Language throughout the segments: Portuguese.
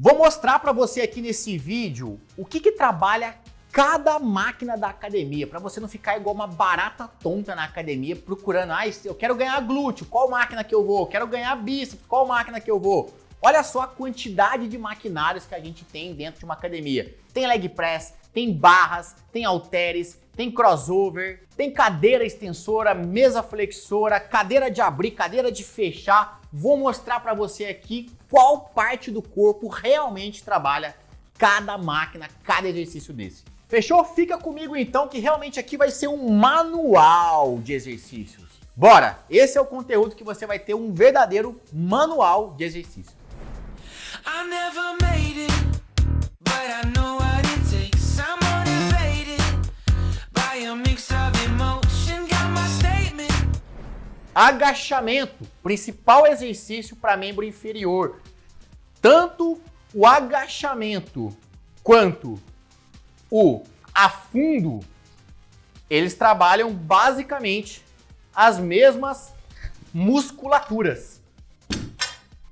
Vou mostrar para você aqui nesse vídeo o que trabalha cada máquina da academia, para você não ficar igual uma barata tonta na academia procurando, eu quero ganhar glúteo, qual máquina que eu vou? Eu quero ganhar bíceps, qual máquina que eu vou? Olha só a quantidade de maquinários que a gente tem dentro de uma academia. Tem leg press, tem barras, tem halteres, tem crossover, tem cadeira extensora, mesa flexora, cadeira de abrir, cadeira de fechar. Vou mostrar para você aqui qual parte do corpo realmente trabalha cada máquina, cada exercício desse. Fechou? Fica comigo então que realmente aqui vai ser um manual de exercícios. Bora! Esse é o conteúdo que você vai ter um verdadeiro manual de exercícios. I never made it, but I know what it takes. I'm motivated by a mix of emotion, got my statement. Agachamento, principal exercício para membro inferior. Tanto o agachamento quanto o afundo, eles trabalham basicamente as mesmas musculaturas.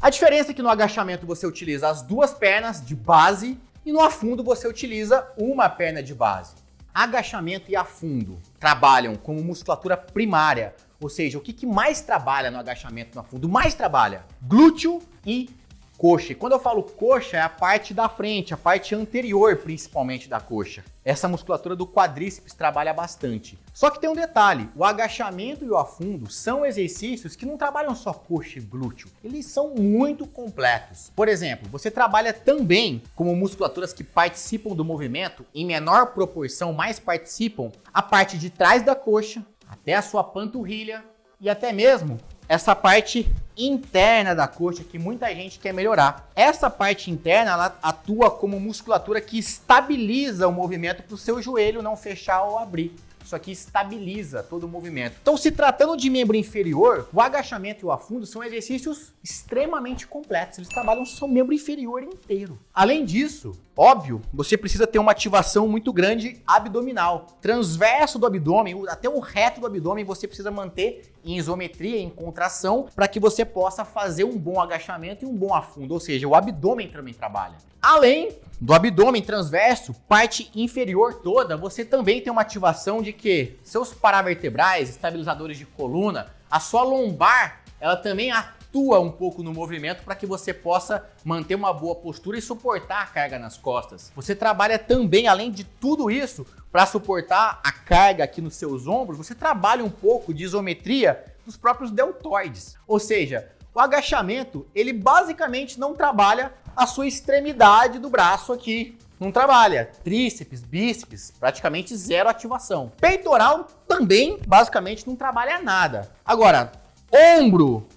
A diferença é que no agachamento você utiliza as duas pernas de base e no afundo você utiliza uma perna de base. Agachamento e afundo trabalham como musculatura primária, ou seja, o que mais trabalha no agachamento e no afundo? Mais trabalha glúteo e coxa. E quando eu falo coxa, é a parte da frente, a parte anterior principalmente da coxa. Essa musculatura do quadríceps trabalha bastante. Só que tem um detalhe, o agachamento e o afundo são exercícios que não trabalham só coxa e glúteo, eles são muito completos. Por exemplo, você trabalha também como musculaturas que participam do movimento, em menor proporção, mais participam, a parte de trás da coxa, até a sua panturrilha e até mesmo essa parte interna da coxa que muita gente quer melhorar. Essa parte interna, ela atua como musculatura que estabiliza o movimento para o seu joelho não fechar ou abrir. Isso aqui estabiliza todo o movimento. Então, se tratando de membro inferior, o agachamento e o afundo são exercícios extremamente completos. Eles trabalham o seu membro inferior inteiro. Além disso, óbvio, você precisa ter uma ativação muito grande abdominal. Transverso do abdômen, até o reto do abdômen, você precisa manter em isometria, em contração, para que você possa fazer um bom agachamento e um bom afundo. Ou seja, o abdômen também trabalha. Além do abdômen transverso, parte inferior toda, você também tem uma ativação de que seus paravertebrais, estabilizadores de coluna, a sua lombar, ela também atua um pouco no movimento para que você possa manter uma boa postura e suportar a carga nas costas. Você trabalha também, além de tudo isso, para suportar a carga aqui nos seus ombros, você trabalha um pouco de isometria dos próprios deltoides. Ou seja, o agachamento, ele basicamente não trabalha a sua extremidade do braço aqui. Não trabalha. Tríceps, bíceps, praticamente zero ativação. Peitoral também, basicamente, não trabalha nada. Agora, ombro,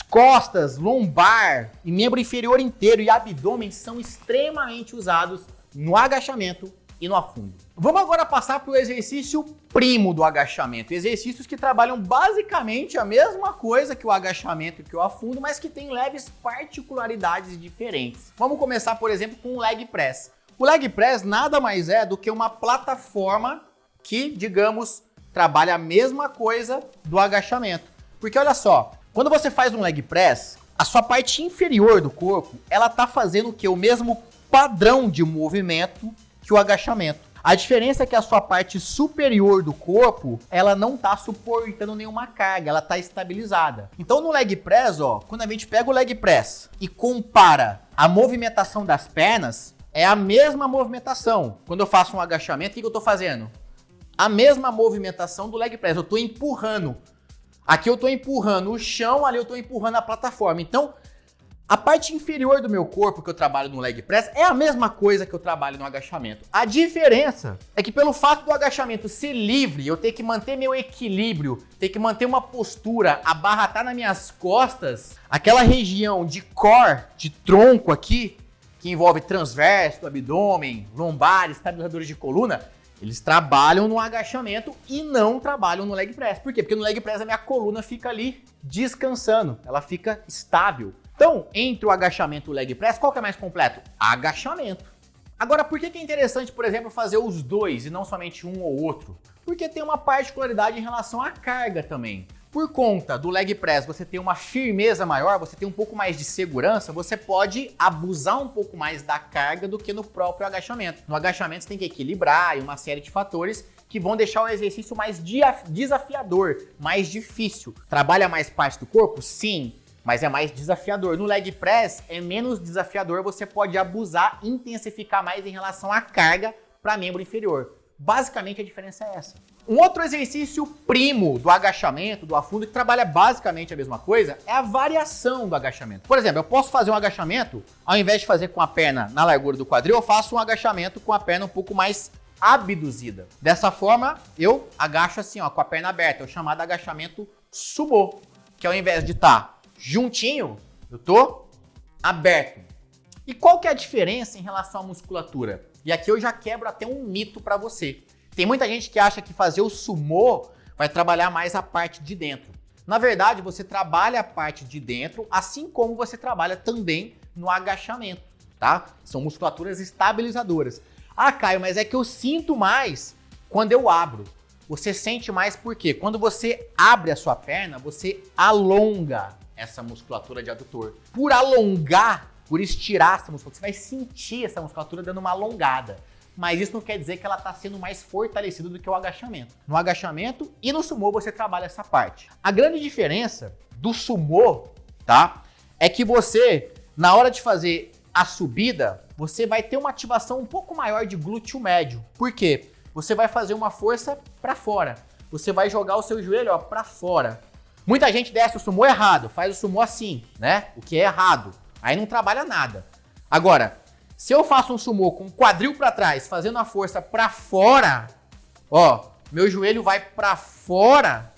costas, lombar e membro inferior inteiro e abdômen são extremamente usados no agachamento e no afundo. Vamos agora passar para o exercício primo do agachamento. Exercícios que trabalham basicamente a mesma coisa que o agachamento e que o afundo, mas que têm leves particularidades diferentes. Vamos começar, por exemplo, com o leg press. O leg press nada mais é do que uma plataforma que, digamos, trabalha a mesma coisa do agachamento. Porque olha só, quando você faz um leg press, a sua parte inferior do corpo, ela tá fazendo o quê? O mesmo padrão de movimento que o agachamento. A diferença é que a sua parte superior do corpo, ela não está suportando nenhuma carga, ela está estabilizada. Então no leg press, ó, quando a gente pega o leg press e compara a movimentação das pernas, é a mesma movimentação. Quando eu faço um agachamento, o que eu estou fazendo? A mesma movimentação do leg press, eu estou empurrando. Aqui eu estou empurrando o chão, ali eu estou empurrando a plataforma. Então, a parte inferior do meu corpo que eu trabalho no leg press é a mesma coisa que eu trabalho no agachamento. A diferença é que pelo fato do agachamento ser livre, eu ter que manter meu equilíbrio, ter que manter uma postura, a barra tá nas minhas costas, aquela região de core, de tronco aqui, que envolve transverso do abdômen, lombar, estabilizadores de coluna, eles trabalham no agachamento e não trabalham no leg press. Por quê? Porque no leg press a minha coluna fica ali descansando, ela fica estável. Então, entre o agachamento e o leg press, qual que é mais completo? Agachamento. Agora, por que é interessante, por exemplo, fazer os dois e não somente um ou outro? Porque tem uma particularidade em relação à carga também. Por conta do leg press, você tem uma firmeza maior, você tem um pouco mais de segurança, você pode abusar um pouco mais da carga do que no próprio agachamento. No agachamento você tem que equilibrar e uma série de fatores que vão deixar o exercício mais desafiador, mais difícil. Trabalha mais parte do corpo? Sim, mas é mais desafiador. No leg press é menos desafiador, você pode abusar, intensificar mais em relação à carga para membro inferior. Basicamente a diferença é essa. Um outro exercício primo do agachamento, do afundo, que trabalha basicamente a mesma coisa, é a variação do agachamento. Por exemplo, eu posso fazer um agachamento, ao invés de fazer com a perna na largura do quadril, eu faço um agachamento com a perna um pouco mais abduzida. Dessa forma, eu agacho assim, ó, com a perna aberta, é o chamado agachamento sumô, que ao invés de estar juntinho, eu tô aberto. E qual que é a diferença em relação à musculatura? E aqui eu já quebro até um mito para você. Tem muita gente que acha que fazer o sumô vai trabalhar mais a parte de dentro. Na verdade, você trabalha a parte de dentro, assim como você trabalha também no agachamento, tá? São musculaturas estabilizadoras. Ah, Caio, mas é que eu sinto mais quando eu abro. Você sente mais por quê? Quando você abre a sua perna, você alonga essa musculatura de adutor. Por alongar, por estirar essa musculatura, você vai sentir essa musculatura dando uma alongada. Mas isso não quer dizer que ela está sendo mais fortalecida do que o agachamento. No agachamento e no sumô você trabalha essa parte. A grande diferença do sumô, tá? É que você, na hora de fazer a subida, você vai ter uma ativação um pouco maior de glúteo médio. Por quê? Você vai fazer uma força para fora. Você vai jogar o seu joelho, ó, para fora. Muita gente desce o sumô errado, faz o sumô assim, né? O que é errado. Aí não trabalha nada. Agora, se eu faço um sumô com o quadril para trás, fazendo a força para fora, ó, meu joelho vai para fora,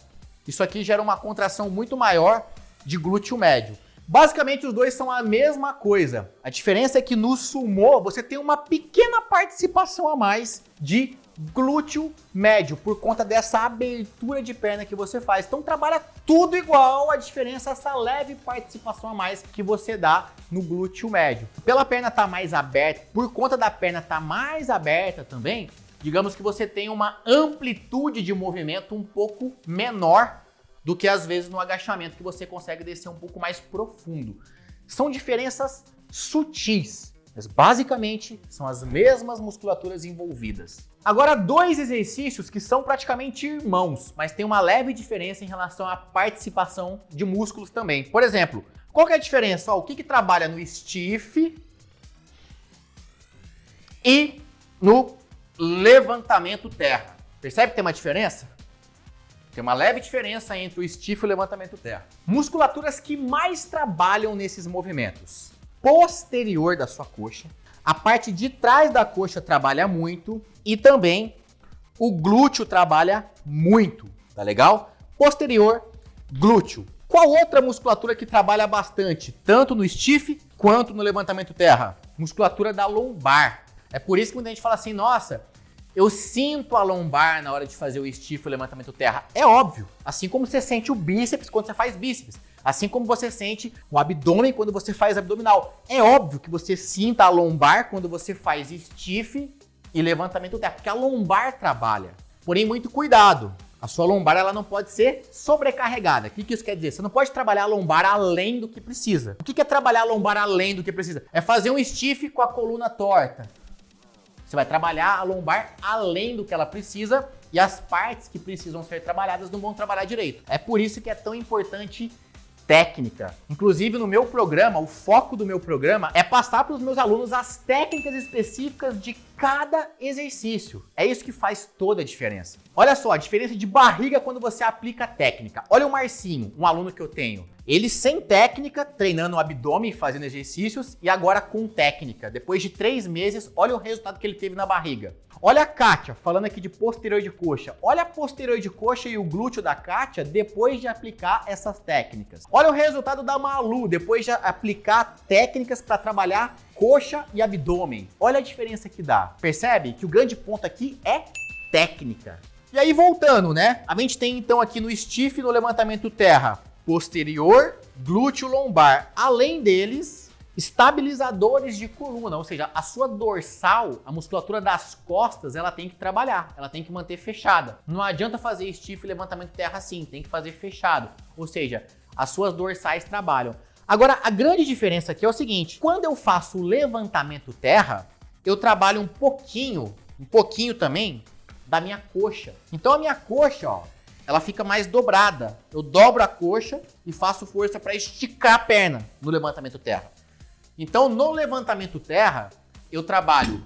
isso aqui gera uma contração muito maior de glúteo médio. Basicamente os dois são a mesma coisa. A diferença é que no sumô você tem uma pequena participação a mais de glúteo médio por conta dessa abertura de perna que você faz. Então trabalha tudo igual, a diferença é essa leve participação a mais que você dá no glúteo médio. Pela perna estar mais aberta, por conta da perna estar mais aberta também, digamos que você tem uma amplitude de movimento um pouco menor do que às vezes no agachamento, que você consegue descer um pouco mais profundo. São diferenças sutis, mas basicamente são as mesmas musculaturas envolvidas. Agora, dois exercícios que são praticamente irmãos, mas tem uma leve diferença em relação à participação de músculos também. Por exemplo, qual que é a diferença? Ó, o que trabalha no stiff e no levantamento terra? Percebe que tem uma diferença? Tem uma leve diferença entre o stiff e o levantamento terra. Musculaturas que mais trabalham nesses movimentos. Posterior da sua coxa, a parte de trás da coxa trabalha muito e também o glúteo trabalha muito, tá legal? Posterior, glúteo. Qual outra musculatura que trabalha bastante, tanto no stiff quanto no levantamento terra? Musculatura da lombar. É por isso que muita gente fala assim, nossa, eu sinto a lombar na hora de fazer o stiff e o levantamento terra. É óbvio, assim como você sente o bíceps quando você faz bíceps. Assim como você sente o abdômen quando você faz abdominal. É óbvio que você sinta a lombar quando você faz stiff e levantamento terra, porque a lombar trabalha. Porém, muito cuidado. A sua lombar ela não pode ser sobrecarregada. O que isso quer dizer? Você não pode trabalhar a lombar além do que precisa. O que é trabalhar a lombar além do que precisa? É fazer um stiff com a coluna torta. Você vai trabalhar a lombar além do que ela precisa e as partes que precisam ser trabalhadas não vão trabalhar direito. É por isso que é tão importante técnica. Inclusive no meu programa, o foco do meu programa é passar para os meus alunos as técnicas específicas de cada exercício. É isso que faz toda a diferença. Olha só, a diferença de barriga quando você aplica a técnica. Olha o Marcinho, um aluno que eu tenho. Ele sem técnica, treinando o abdômen, fazendo exercícios, e agora com técnica. Depois de 3 meses, olha o resultado que ele teve na barriga. Olha a Kátia, falando aqui de posterior de coxa. Olha a posterior de coxa e o glúteo da Kátia depois de aplicar essas técnicas. Olha o resultado da Malu, depois de aplicar técnicas para trabalhar coxa e abdômen. Olha a diferença que dá. Percebe que o grande ponto aqui é técnica. E aí voltando, né? A gente tem então aqui no stiff, no levantamento terra, posterior, glúteo, lombar. Além deles, estabilizadores de coluna, ou seja, a sua dorsal, a musculatura das costas, ela tem que trabalhar, ela tem que manter fechada. Não adianta fazer stiff e levantamento de terra assim, tem que fazer fechado, ou seja, as suas dorsais trabalham. Agora, a grande diferença aqui é o seguinte, quando eu faço levantamento terra, eu trabalho um pouquinho também da minha coxa. Então a minha coxa, ó, ela fica mais dobrada. Eu dobro a coxa e faço força para esticar a perna no levantamento terra. Então, no levantamento terra, eu trabalho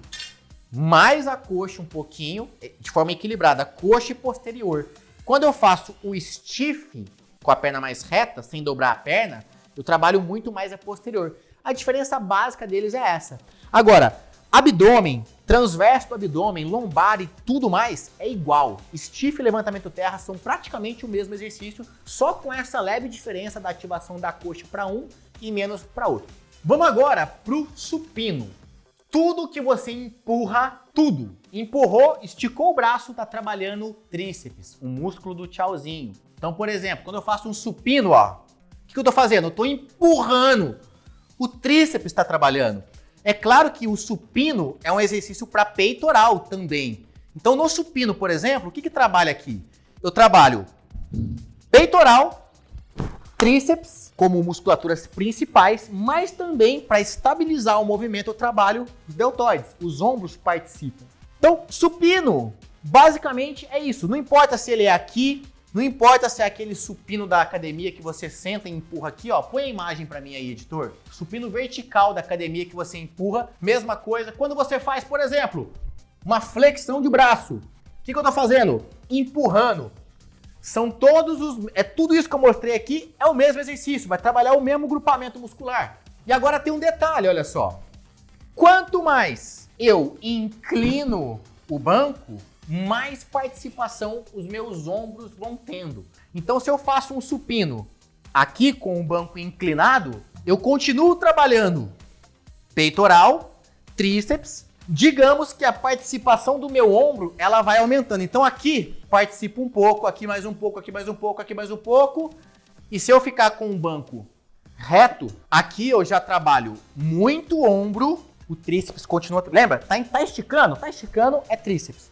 mais a coxa um pouquinho, de forma equilibrada, coxa e posterior. Quando eu faço o stiff, com a perna mais reta, sem dobrar a perna, eu trabalho muito mais a posterior. A diferença básica deles é essa. Agora, abdômen, transverso do abdômen, lombar e tudo mais é igual. Stiff e levantamento terra são praticamente o mesmo exercício, só com essa leve diferença da ativação da coxa para um e menos para outro. Vamos agora pro supino. Tudo que você empurra, tudo. Empurrou, esticou o braço, tá trabalhando o tríceps, o músculo do tchauzinho. Então, por exemplo, quando eu faço um supino, ó, o que eu tô fazendo? Eu tô empurrando. O tríceps está trabalhando. É claro que o supino é um exercício para peitoral também. Então, no supino, por exemplo, o que trabalha aqui? Eu trabalho peitoral, tríceps, como musculaturas principais, mas também para estabilizar o movimento eu trabalho os deltoides, os ombros participam. Então, supino, basicamente é isso. Não importa se ele é aqui, não importa se é aquele supino da academia que você senta e empurra aqui, ó. Põe a imagem para mim aí, editor. Supino vertical da academia que você empurra, mesma coisa. Quando você faz, por exemplo, uma flexão de braço, o que eu tô fazendo? Empurrando. São todos os... É tudo isso que eu mostrei aqui, é o mesmo exercício, vai trabalhar o mesmo grupamento muscular. E agora tem um detalhe, olha só. Quanto mais eu inclino o banco, mais participação os meus ombros vão tendo. Então, se eu faço um supino aqui com o banco inclinado, eu continuo trabalhando peitoral, tríceps. Digamos que a participação do meu ombro, ela vai aumentando. Então aqui, participo um pouco, aqui mais um pouco, aqui mais um pouco, aqui mais um pouco. E se eu ficar com o banco reto, aqui eu já trabalho muito ombro, o tríceps continua... Lembra? Tá esticando? Tá esticando, é tríceps.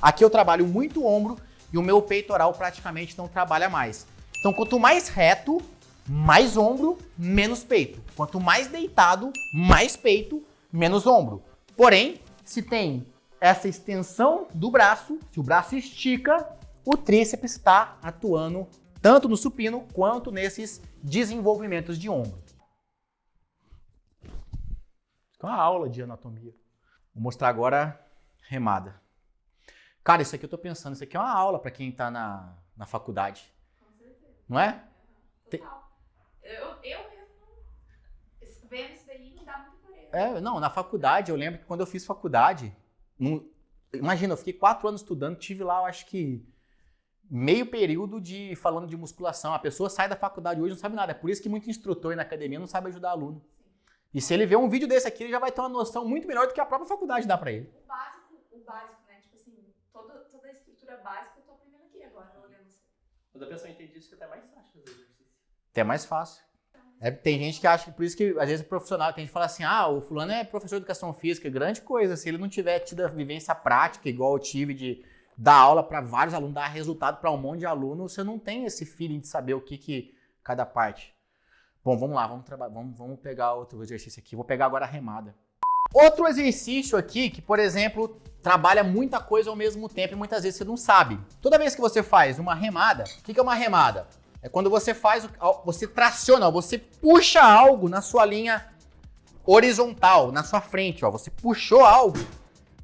Aqui eu trabalho muito ombro e o meu peitoral praticamente não trabalha mais. Então quanto mais reto, mais ombro, menos peito. Quanto mais deitado, mais peito, menos ombro. Porém, se tem essa extensão do braço, se o braço estica, o tríceps está atuando tanto no supino quanto nesses desenvolvimentos de ombro. É uma aula de anatomia. Vou mostrar agora remada. Cara, isso aqui eu tô pensando, isso aqui é uma aula para quem tá na faculdade. Com certeza. Não é? Total. Eu mesmo vendo isso daí me dá muito coreia. Não, na faculdade, eu lembro que quando eu fiz faculdade, imagina, eu fiquei 4 anos estudando, tive lá, eu acho que meio período falando de musculação. A pessoa sai da faculdade hoje e não sabe nada. É por isso que muito instrutor na academia não sabe ajudar aluno. E se ele ver um vídeo desse aqui, ele já vai ter uma noção muito melhor do que a própria faculdade dá pra ele. O básico, né? Tipo assim, toda a estrutura básica eu tô aprendendo aqui agora, olhando assim. Quando a pessoa entende isso, fica até mais fácil fazer exercício. Até mais fácil. Tem gente que acha que, por isso que às vezes é profissional, tem gente que fala assim, o fulano é professor de educação física, grande coisa, se ele não tiver tido a vivência prática, igual eu tive de dar aula para vários alunos, dar resultado para um monte de alunos, você não tem esse feeling de saber o que cada parte. Bom, vamos lá, vamos pegar outro exercício aqui, vou pegar agora a remada. Outro exercício aqui que, por exemplo, trabalha muita coisa ao mesmo tempo e muitas vezes você não sabe. Toda vez que você faz uma remada, o que é uma remada? É quando você você traciona, você puxa algo na sua linha horizontal, na sua frente, ó. Você puxou algo,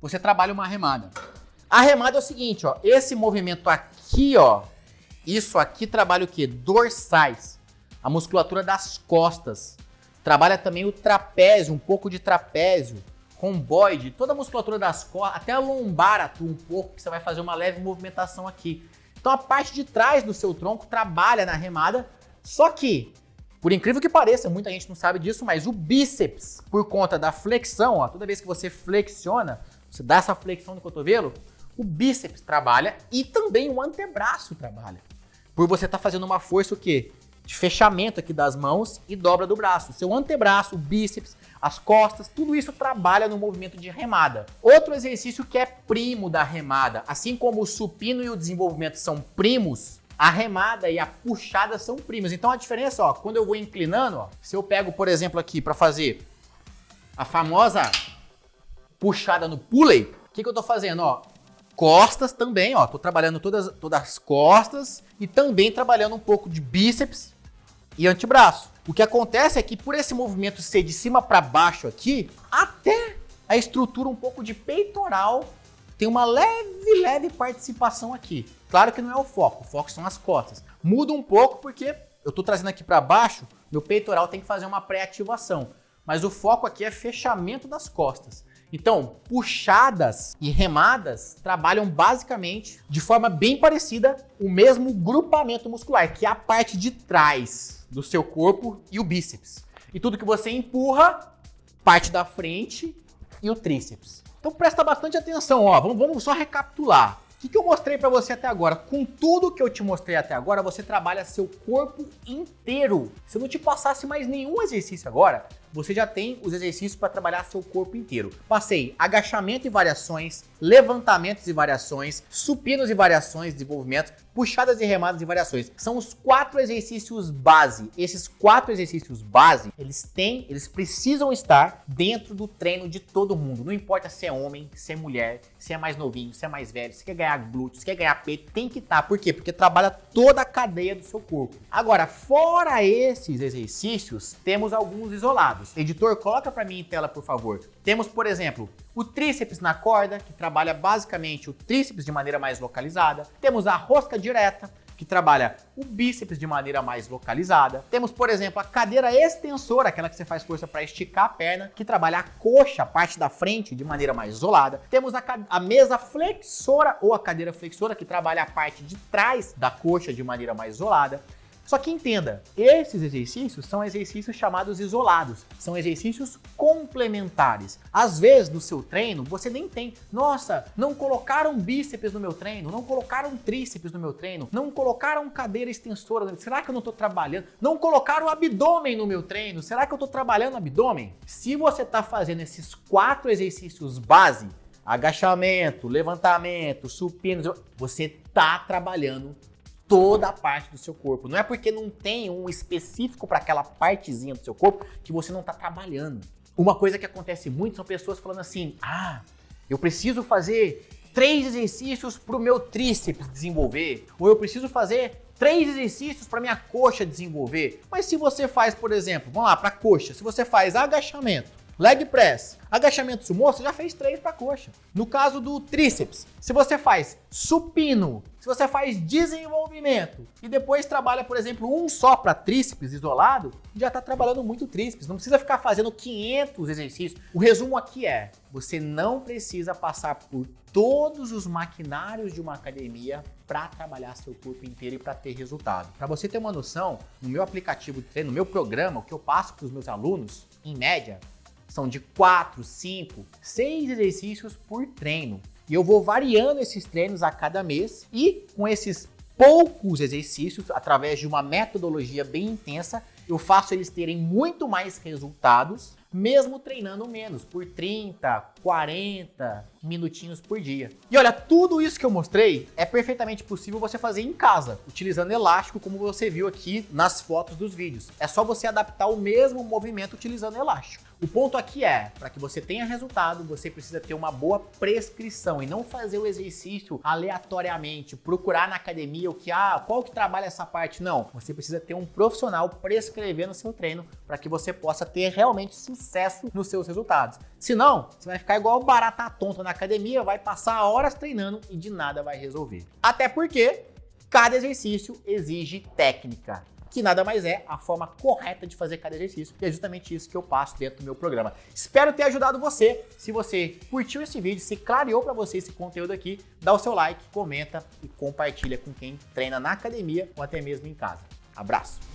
você trabalha uma remada. A remada é o seguinte, ó. Esse movimento aqui, ó. Isso aqui trabalha o quê? Dorsais. A musculatura das costas. Trabalha também o trapézio, um pouco de trapézio, romboide, toda a musculatura das costas, até a lombar atua um pouco, que você vai fazer uma leve movimentação aqui. Então a parte de trás do seu tronco trabalha na remada, só que, por incrível que pareça, muita gente não sabe disso, mas o bíceps, por conta da flexão, ó, toda vez que você flexiona, você dá essa flexão no cotovelo, o bíceps trabalha e também o antebraço trabalha. Por você estar fazendo uma força o quê? de fechamento aqui das mãos e dobra do braço. Seu antebraço, o bíceps, as costas, tudo isso trabalha no movimento de remada. Outro exercício que é primo da remada, assim como o supino e o desenvolvimento são primos, a remada e a puxada são primos. Então a diferença, ó, quando eu vou inclinando, ó, se eu pego, por exemplo, aqui para fazer a famosa puxada no pulley, o que eu tô fazendo, ó? Costas também, ó, tô trabalhando todas as costas e também trabalhando um pouco de bíceps e antebraço. O que acontece é que por esse movimento ser de cima para baixo aqui, até a estrutura um pouco de peitoral tem uma leve participação aqui. Claro que não é o foco são as costas. Muda um pouco porque eu tô trazendo aqui para baixo, meu peitoral tem que fazer uma pré-ativação, mas o foco aqui é fechamento das costas. Então, puxadas e remadas trabalham basicamente de forma bem parecida o mesmo grupamento muscular, que é a parte de trás do seu corpo e o bíceps. E tudo que você empurra, parte da frente e o tríceps. Então presta bastante atenção, ó. Vamos só recapitular. O que eu mostrei para você até agora? Com tudo que eu te mostrei até agora, você trabalha seu corpo inteiro. Se eu não te passasse mais nenhum exercício agora, você já tem os exercícios para trabalhar seu corpo inteiro. Passei agachamento e variações, levantamentos e variações, supinos e variações, desenvolvimentos, puxadas e remadas e variações. São os 4 exercícios base. Esses 4 exercícios base, eles precisam estar dentro do treino de todo mundo. Não importa se é homem, se é mulher, se é mais novinho, se é mais velho, se quer ganhar glúteo, se quer ganhar peito, tem que estar. Por quê? Porque trabalha toda a cadeia do seu corpo. Agora, fora esses exercícios, temos alguns isolados. Editor, coloca para mim em tela, por favor. Temos, por exemplo, o tríceps na corda, que trabalha basicamente o tríceps de maneira mais localizada. Temos a rosca direta, que trabalha o bíceps de maneira mais localizada. Temos, por exemplo, a cadeira extensora, aquela que você faz força para esticar a perna, que trabalha a coxa, a parte da frente, de maneira mais isolada. Temos a mesa flexora ou a cadeira flexora, que trabalha a parte de trás da coxa de maneira mais isolada. Só que entenda, esses exercícios são exercícios chamados isolados, são exercícios complementares. Às vezes no seu treino você nem tem, nossa, não colocaram bíceps no meu treino, não colocaram tríceps no meu treino, não colocaram cadeira extensora, será que eu não estou trabalhando? Não colocaram abdômen no meu treino, será que eu estou trabalhando abdômen? Se você está fazendo esses 4 exercícios base, agachamento, levantamento, supino, você está trabalhando toda a parte do seu corpo. Não é porque não tem um específico para aquela partezinha do seu corpo que você não está trabalhando. Uma coisa que acontece muito são pessoas falando assim, eu preciso fazer 3 exercícios para o meu tríceps desenvolver, ou eu preciso fazer 3 exercícios para minha coxa desenvolver. Mas se você faz, por exemplo, vamos lá, para a coxa, se você faz agachamento, leg press, agachamento sumô, você já fez 3 para coxa. No caso do tríceps, se você faz supino, se você faz desenvolvimento e depois trabalha, por exemplo, um só para tríceps isolado, já está trabalhando muito tríceps. Não precisa ficar fazendo 500 exercícios. O resumo aqui é, você não precisa passar por todos os maquinários de uma academia para trabalhar seu corpo inteiro e para ter resultado. Para você ter uma noção, no meu aplicativo de treino, no meu programa, o que eu passo para os meus alunos, em média, são de 4, 5, 6 exercícios por treino. E eu vou variando esses treinos a cada mês e com esses poucos exercícios, através de uma metodologia bem intensa, eu faço eles terem muito mais resultados, mesmo treinando menos, por 30, 40 minutinhos por dia. E olha, tudo isso que eu mostrei é perfeitamente possível você fazer em casa, utilizando elástico, como você viu aqui nas fotos dos vídeos. É só você adaptar o mesmo movimento utilizando elástico. O ponto aqui é, para que você tenha resultado, você precisa ter uma boa prescrição e não fazer o exercício aleatoriamente, procurar na academia o que, qual que trabalha essa parte. Não, você precisa ter um profissional prescrevendo o seu treino para que você possa ter realmente sucesso nos seus resultados. Senão, você vai ficar igual barata tonta na academia, vai passar horas treinando e de nada vai resolver. Até porque cada exercício exige técnica, que nada mais é a forma correta de fazer cada exercício, e é justamente isso que eu passo dentro do meu programa. Espero ter ajudado você. Se você curtiu esse vídeo, se clareou para você esse conteúdo aqui, dá o seu like, comenta e compartilha com quem treina na academia ou até mesmo em casa. Abraço!